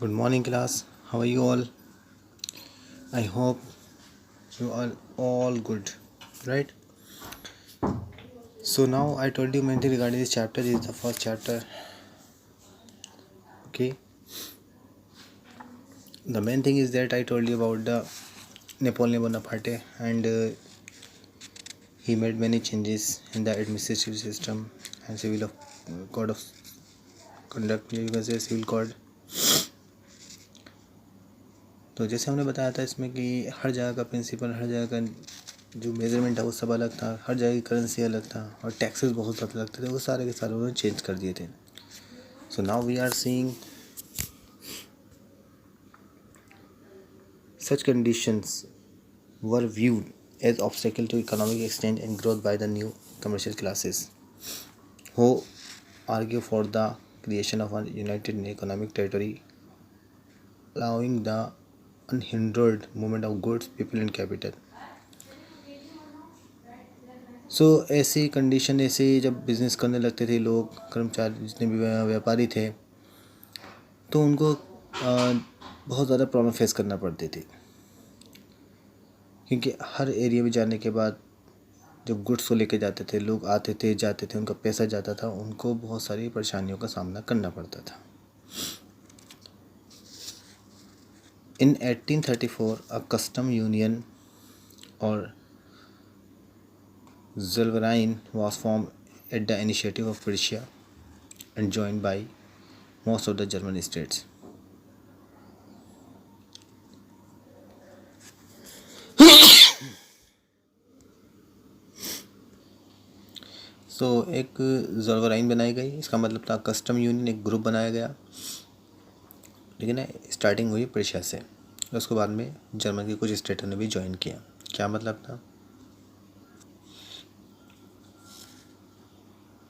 Good morning, class. How are you all? I hope you are all good, right? So now I told you main thing regarding this chapter. This is the first chapter. Okay. The main thing is that I told you about the Napoleon Bonaparte, and he made many changes in the administrative system and civil of code of conduct. You can say civil code. तो जैसे हमने बताया था इसमें कि हर जगह का principal, हर जगह का जो मेजरमेंट है वो सब अलग था, हर जगह की करेंसी अलग था और टैक्सेस बहुत ज़्यादा लगते थे, वो सारे के सारे उन्होंने चेंज कर दिए थे. So now we are seeing such conditions were viewed as obstacle to economic exchange and growth by the new commercial classes who argue for the creation of a united economic territory allowing the unhindered movement of goods, people and capital. ऐसी condition, ऐसे जब business करने लगते थे लोग, कर्मचारी जितने भी व्यापारी थे, तो उनको बहुत ज़्यादा प्रॉब्लम फेस करना पड़ती थी, क्योंकि हर एरिया में जाने के बाद जो गुड्स को लेके जाते थे, लोग आते थे जाते थे, उनका पैसा जाता था, उनको बहुत सारी परेशानियों का सामना करना पड़ता था. In 1834, a custom union or Zollverein was formed at the initiative of Prussia and joined by most of the German states. एक ज़ोल्वराइन बनाई गई. इसका मतलब था कस्टम यूनियन, एक ग्रुप बनाया गया, लेकिन स्टार्टिंग हुई प्रेशिया से. उसके बाद में जर्मन के कुछ स्टेटों ने भी ज्वाइन किया. क्या मतलब था?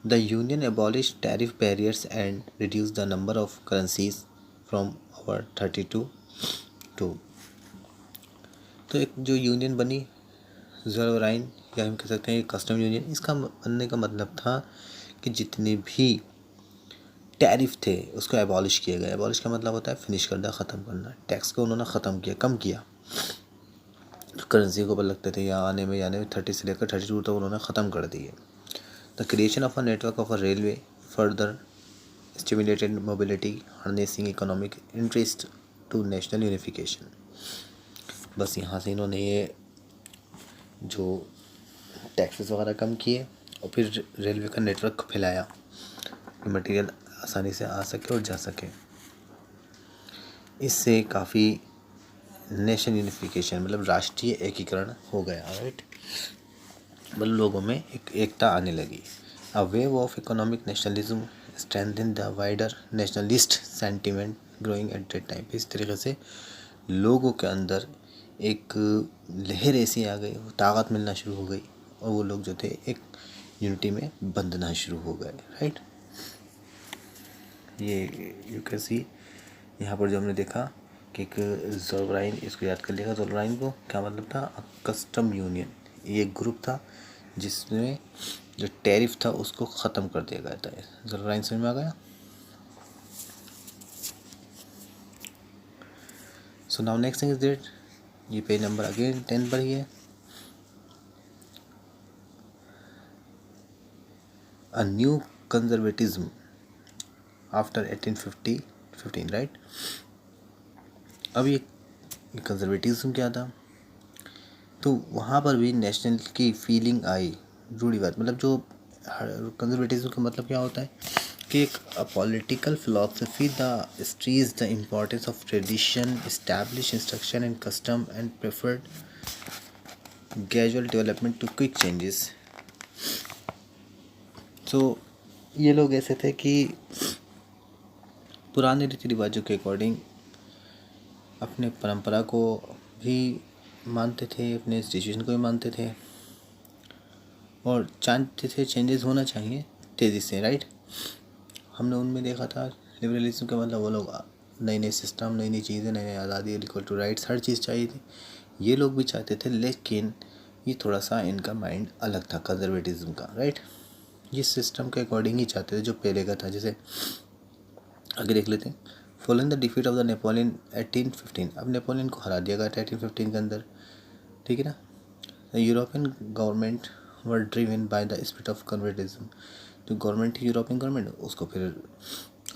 The union abolished tariff barriers and reduced the number of currencies from over 32 to. तो एक जो यूनियन बनी ज़ोल्वराइन, या हम कह सकते हैं कस्टम यूनियन, इसका बनने का मतलब था कि जितने भी टैरिफ थे उसको एबॉलिश किया गया. एबॉलिश का मतलब होता है फिनिश करना, ख़त्म करना. टैक्स को उन्होंने ख़त्म किया, कम किया. करेंसी को लगते थे या आने में जाने में 30 से लेकर 32 तक उन्होंने ख़त्म कर दिए. The creation of a network of a railway further stimulated mobility, harnessing economic interest to national unification. बस यहाँ से इन्होंने ये जो टैक्सेस वगैरह कम किए और फिर रेलवे का नेटवर्क फैलाया कि मटेरियल आसानी से आ सके और जा सके. इससे काफ़ी नेशन यूनिफिकेशन मतलब राष्ट्रीय एकीकरण हो गया. राइट, मतलब लोगों में एक एकता आने लगी. A wave of economic nationalism strengthen the wider nationalist sentiment growing at that time. इस तरीके से लोगों के अंदर एक लहर ऐसी आ गई, ताकत मिलना शुरू हो गई और वो लोग जो थे एक यूनिटी में बंधना शुरू हो गए. राइट, ये यू कैन सी यहाँ पर जो हमने देखा कि एक ज़ोल्वराइन, इसको याद कर लिएगा. ज़ोल्वराइन को क्या मतलब था? Custom union. ये एक ग्रुप था जिसमें जो टैरिफ था उसको ख़त्म कर दिया गया था. ज़ोल्वराइन समझ में आ गया? So now next thing is that, ये पेज नंबर अगेन 10 पर ही है. A new conservatism after 1815, right. अब ये कंजर्वेटिज्म क्या था? तो वहाँ पर भी नेशनल की फीलिंग आई. रूढ़ी बात मतलब जो कंजर्वेटिज्म का मतलब क्या होता है कि एक political philosophy the stresses the importance of tradition, establish instruction and custom and preferred gradual development to quick changes. तो ये लोग ऐसे थे कि पुराने रीति रिवाजों के अकॉर्डिंग अपने परंपरा को भी मानते थे, अपने इंस्टीट्यूशन को भी मानते थे और चाहते थे चेंजेस होना चाहिए तेज़ी से. राइट, हमने उनमें देखा था लिबरलिज्म का मतलब वो लोग नई नई सिस्टम, नई नई चीज़ें, नई नई आज़ादी, इक्वल टू राइट्स, हर चीज़ चाहिए थी. ये लोग भी चाहते थे, लेकिन ये थोड़ा सा इनका माइंड अलग था कंजर्वेटिज्म का. राइट, ये सिस्टम के अकॉर्डिंग ही चाहते थे जो पहले का था. जैसे आगे देख लेते हैं. Following the defeat of the Napoleon 1815, अब नेपोलियन को हरा दिया गया था 1815 के अंदर, ठीक है ना। European government were driven by the spirit of conservatism, जो गवर्नमेंट थी यूरोपियन गवर्नमेंट उसको फिर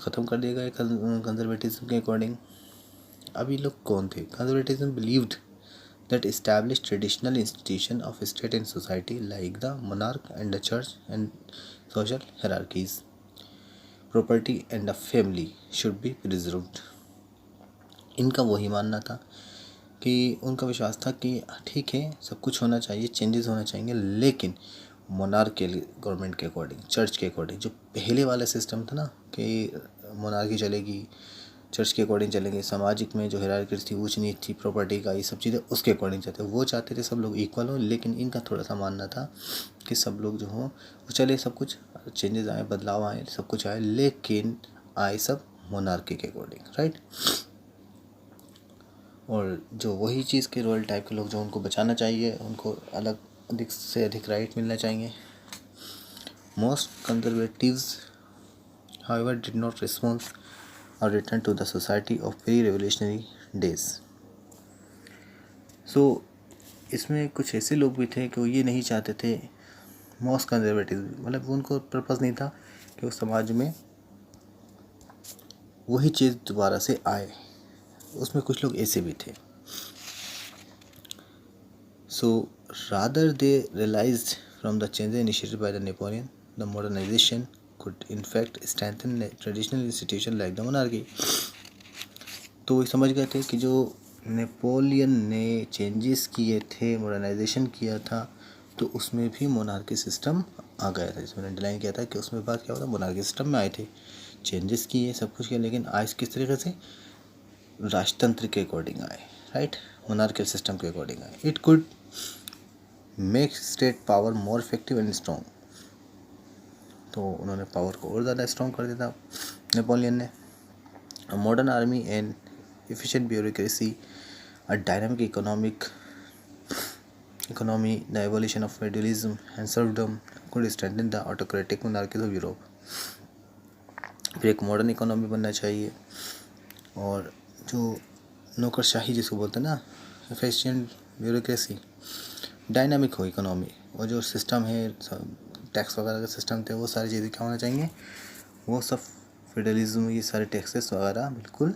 ख़त्म कर दिया गया कंजर्वेटिज्म के अकॉर्डिंग। अब ये लोग कौन थे? Conservatism believed that established traditional institution of state and society like the monarch and the church and social hierarchies, property and the family should be preserved। इनका वही मानना था कि उनका विश्वास था कि ठीक है सब कुछ होना चाहिए, चेंजेस होना चाहिए, लेकिन मोनार्क के गवर्नमेंट के अकॉर्डिंग, चर्च के अकॉर्डिंग। जो पहले वाला सिस्टम था ना कि मोनार्की चलेगी, चर्च के अकॉर्डिंग चलेंगे, सामाजिक में जो हायरार्की थी, ऊंच नीच थी, प्रॉपर्टी का, ये सब चीज़ें उसके अकॉर्डिंग चाहते, वो चाहते थे सब लोग इक्वल हो। लेकिन इनका थोड़ा सा मानना था कि सब लोग जो हो वो चले, सब कुछ चेंजेस आए, बदलाव आए, सब कुछ आए, लेकिन आए सब मोनार्की के अकॉर्डिंग, राइट। और जो वही चीज़ के रॉयल टाइप के लोग जो उनको बचाना चाहिए, उनको अलग अधिक से अधिक राइट मिलना चाहिए। Most conservatives however did not respond or return to the society of pre-revolutionary days। so इसमें कुछ ऐसे लोग भी थे कि वो ये नहीं चाहते थे, मोस्ट कंजर्वेटिव, मतलब उनको पर्पज़ नहीं था कि उस समाज में वही चीज़ दोबारा से आए। उसमें कुछ लोग ऐसे भी थे। so rather they realized from the changes initiated by the Napoleon, the modernization could in fact strengthen traditional institution like the monarchy। तो वो समझ गए थे कि जो नेपोलियन ने चेंजेस किए थे, मॉडर्नाइजेशन किया था, तो उसमें भी मोनार्की सिस्टम आ गया था, जिसमें अंडरलाइन किया था कि उसमें बात क्या होता है, मोनार्की सिस्टम में आए थे, चेंजेस किए, सब कुछ किया, लेकिन आज किस तरीके से? राजतंत्र के अकॉर्डिंग आए, राइट, मोनार्कियल सिस्टम के अकॉर्डिंग आए। It could make state power more effective and strong, तो उन्होंने पावर को और ज़्यादा स्ट्रॉन्ग कर दिया था नेपोलियन ने। Modern army and efficient bureaucracy, a dynamic economy, the evolution of feudalism and serfdom could strengthen the autocratic monarchies of Europe। फिर एक मॉडर्न इकोनॉमी बनना चाहिए, और जो नौकरशाही जिसको बोलते हैं ना, एफिशिएंट ब्यूरोक्रेसी, डायनामिक हो इकोनॉमी, और जो सिस्टम है टैक्स वगैरह का सिस्टम थे, वो सारी चीज़ें क्या होना चाहिए, वो सब फेडरलिज्म, ये सारे टैक्सेस वगैरह बिल्कुल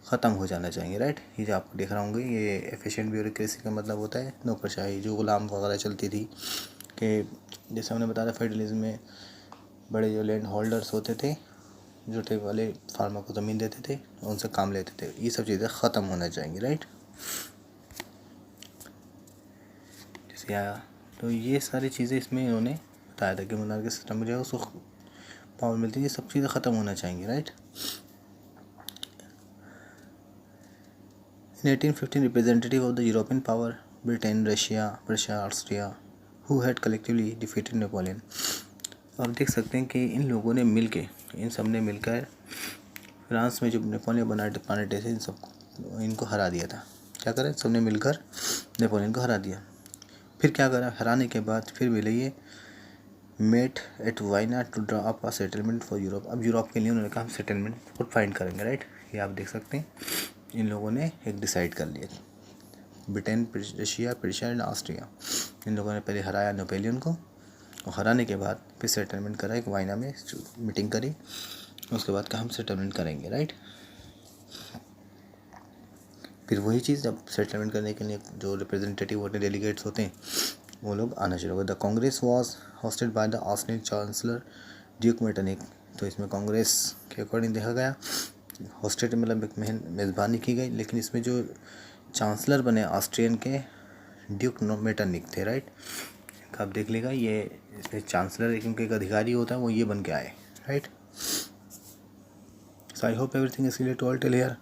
ख़त्म हो जाना चाहिए, राइट। ये जो आपको देख रहा होंगे, ये एफिशिएंट ब्यूरोक्रेसी का मतलब होता है नौकरशाही, जो गुलाम वगैरह चलती थी, कि जैसे हमने बताया फेडरलिज्म में बड़े जो लैंड होल्डर्स होते थे, छोटे वाले फार्मर को ज़मीन देते थे, उनसे काम लेते थे, ये सब चीज़ें ख़त्म होना चाहिए, राइट। जैसे आया, तो ये सारी चीज़ें इसमें इन्होंने बताया था कि मोनार्की सिस्टम में जो है उसको पावर मिलती है, ये सब चीज़ें ख़त्म होना चाहिए, right. In 1815, representative of the European power, Britain, Russia, Prussia, Austria, who had collectively defeated Napoleon। आप देख सकते हैं कि इन लोगों ने मिलके, इन सब ने मिलकर फ्रांस में जो नेपोलियन बोनापार्ट थे, इन सब इनको हरा दिया था। क्या करें, सब ने मिलकर नेपोलियन को हरा दिया। फिर क्या करा, हराने के बाद फिर मिले ये met at Vienna to draw up a settlement for Europe. अब यूरोप के लिए उन्होंने कहा हम सेटलमेंट खुद फाइंड करेंगे, राइट। ये आप देख सकते हैं, इन लोगों ने एक डिसाइड कर लिया, Britain, Russia, Persia and Austria, इन लोगों ने पहले हराया नेपोलियन को, और हराने के बाद फिर सेटलमेंट करा, एक वाइना में मीटिंग करी, उसके बाद कहा हम सेटलमेंट करेंगे, राइट। फिर वही चीज़, जब सेटलमेंट करने के लिए जो रिप्रेजेंटेटिव होते हैं, डेलीगेट्स होते हैं, वो लोग आना शुरू हो गए। The Congress was hosted by the Austrian chancellor Duke Metternich. तो इसमें कांग्रेस के अकॉर्डिंग देखा गया, होस्टेड मतलब एक मेज़बानी की गई, लेकिन इसमें जो चांसलर बने ऑस्ट्रियन के ड्यूक मेटरनिक थे, राइट। आप देख लेगा, ये इसमें चांसलर एक उनके एक अधिकारी होता है, वो ये बन के आए, right. So I hope everything is clear to all till here.